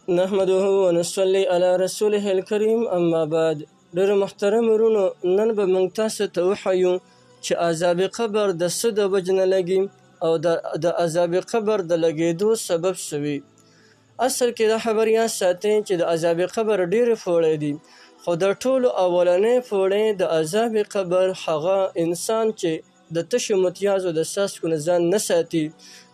نحمده ونصلي على رسوله الكريم اما بعد. ډېر محترم ورونو، نن به موږ تاسو ته وښیو چې عذاب قبر د څه د وجې نه لګي او د عذاب قبر د لګېدو سبب څه وي. اصل کې دا خبر یاد ساتئ چې د عذاب قبر ډېرې فوړې دي، خو د ټولو اولنۍ فوړې د عذاب قبر هغه انسان چې د تشو متیازو د څاڅکو نه ځان نه ساتي،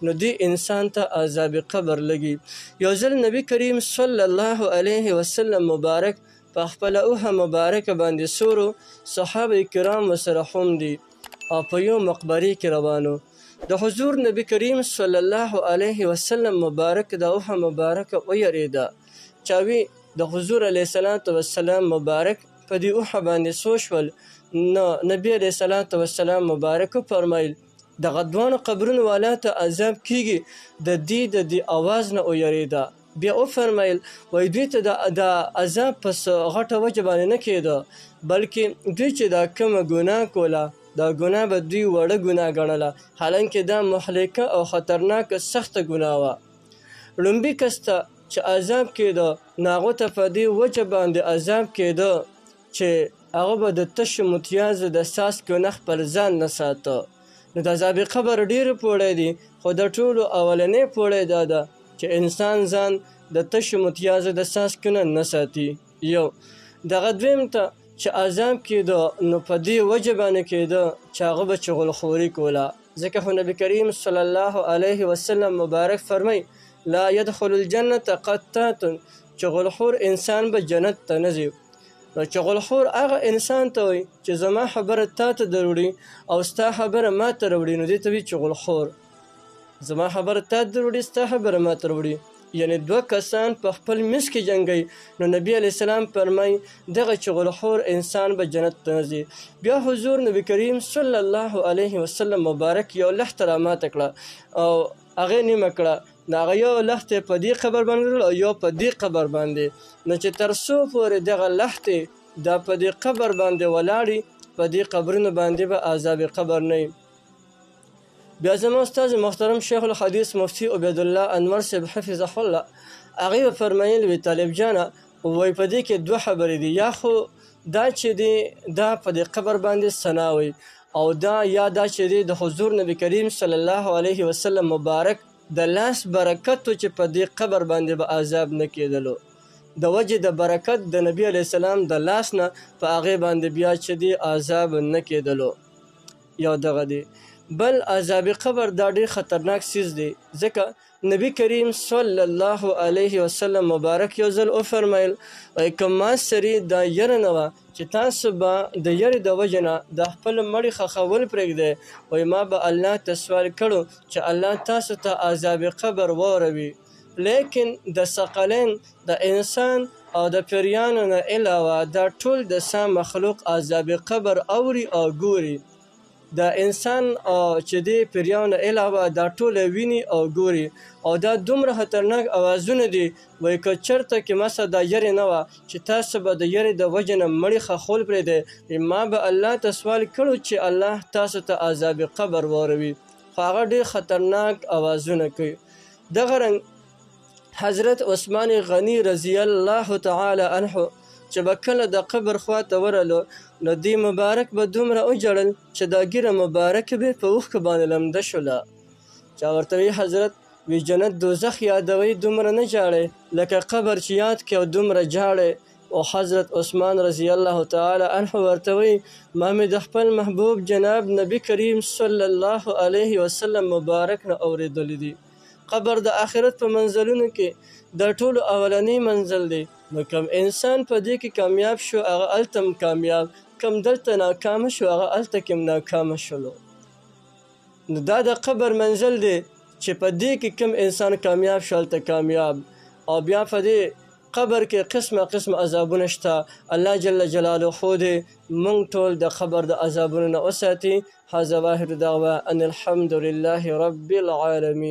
نو دې انسان ته عذاب قبر لګي. یو ځل نبی کریم صلی الله علیه وسلم مبارک په خپله اوښه مبارکه باندې سورو، صحابه کرام ورسره هم دي او په یو مقبرې کې روانو. د حضور نبی کریم صلی الله علیه وسلم مبارک د اوښه مبارکه ویریده. چاوي د حضور علیه السلام مبارک په دې اوښه باندې سو شول، نو نبی علیه السلام مبارک فرمایل دغه دوانو قبرونو والا ته عذاب کیږي، د دې اواز نه ویریده. بیا وفرمایل وایي دوی ته د عذاب په غټه وجه باندې نه کېده، بلکې دوی چې دا کومه ګناه کوله دا ګناه به دوی وړه ګناه ګڼله، حالانکې دا مهلکه او خطرناکه سخته ګناه وه. لومبي کس ته چې عذاب کېده نو هغو ته په دې وجه باندې عذاب کېده چې هغه به د تشو متیازو د څاڅکو نه خپل ځان نه ساته. نو د عذاب قبر ډېرې پوړې دي، خو د ټولو اولنۍ پوړې دا ده چې انسان ځان د تشو متیازو د څاڅکو نه ساتي. یو دغه دویم ته چې عذاب کېده نو په دې وجه باندې کېده چې هغه به چغلخوري کوله، ځکه خو نبي کریم صلی الله علیه وسلم مبارک فرمای لا يدخل الجنة قطات، چغلخور انسان به جنت ته نه ځي. نو چغلخور هغه انسان ته وایي چې زما خبره تا ته دروړي او ستا خبره ما ته راوړي، نو دې ته وایي چغلخور. زما خبره تا ته دروړي، ستا خبره ما ته راوړي، یعنی دوه کسان په خپل منځ کې جنګوي. نو نبی علیه السلام فرمایي دغه چغلخور انسان به جنت ته نه ځي. بیا حضور نبی کریم صلی الله علیه وسلم مبارک یو لښته راماته کړه او هغې نیمه کړه. د هغه یو لښتې په دې قبر باندې او یو په دې قبر باندې، نو چې تر څو پورې دغه لښتې دا په دې قبر باندې ولاړې، په دې قبرونو باندې به عذاب قبر نه وي. بیا زما استاد محترم شیخ الحدیث مفتی عبیدالله انور صاحب حفظه الله هغې فرمایل وی طالب جانه وایي په دې کې دوه خبرې دي، یا خو دا چې دی دا په دې قبر باندې ثنا وي، او دا یا دا چې دی د حضور نبی کریم صلی الله علیه وسلم مبارک د لاس برکتو چې په دې قبر باندې به عذاب نه کېدلو، د وجې د برکت د نبی علیه السلام د لاس نه په هغې باندې بیا چې دی عذاب نه کېدلو. یو دغه دی. بل عذاب قبر دا ډېر خطرناک څیز دی، ځکه نبی کریم صلی الله علیه وسلم مبارک یو ځل وفرمیل وایي که ما سرې دا یره نه وه چې تاسو به د یرې د وجې نه د خپل مړي ښخول پرېږدئ، وایي ما به الله ته سوال کړو چې الله تاسو ته عذاب قبر واوروي. لیکن د ثقلین د انسان او د پیریانو نه علاوه دا ټول د سا مخلوق عذاب قبر اوري او ګوري. د انسان چې دی پیریانو علاوه دا ټوله ویني او ګوري، او دا دومره خطرناک اوازونه دي. وایي که چېرته کې مثلا دا یرې نه وه چې تاسو به د یرې د وجې نه مړي ښخول پرېږدئ، ما به الله ته سوال کړو چې الله تاسو ته عذاب قبر واوروي، خو هغه ډېر خطرناک اوازونه کوي. دغه رنګ حضرت عثمان غني رضی الله تعالی عنه چې به کله د قبر خوا ته ورغلو، نو دې مبارک به دومره وجړل چې دا ګیره مبارکه به په اوښکو باندې لمده شوله. چا ورته وی حضرت وی جنت دوزخ یادوي دومره نه جاړئ لکه قبر چې یاد کړې او دومره جاړئ. او حضرت عثمان رضی الله تعالی عنه ورته وی ما مې د خپل محبوب جناب نبی کریم صلی الله علیه وسلم مبارک نه اورېدلی دي. قبر د آخرت په منزلونو کې د ټولو اولنی منزل دی، نو کم انسان په دې کې کامیاب شو هغه هلته کامیاب، کم دلته ناکامه شو هغه هلته کې ناکامه شولو. نو دا د قبر منزل دی چې په دې کې کم انسان کامیاب شو هلته کامیاب. او بیا په دې قبر کې قسمه عذابونه شته. الله جل جلاله خو دې موږ ټول د قبر د عذابونو نه وساتي. هذا واخر دعوه ان الحمد لله رب العالمین.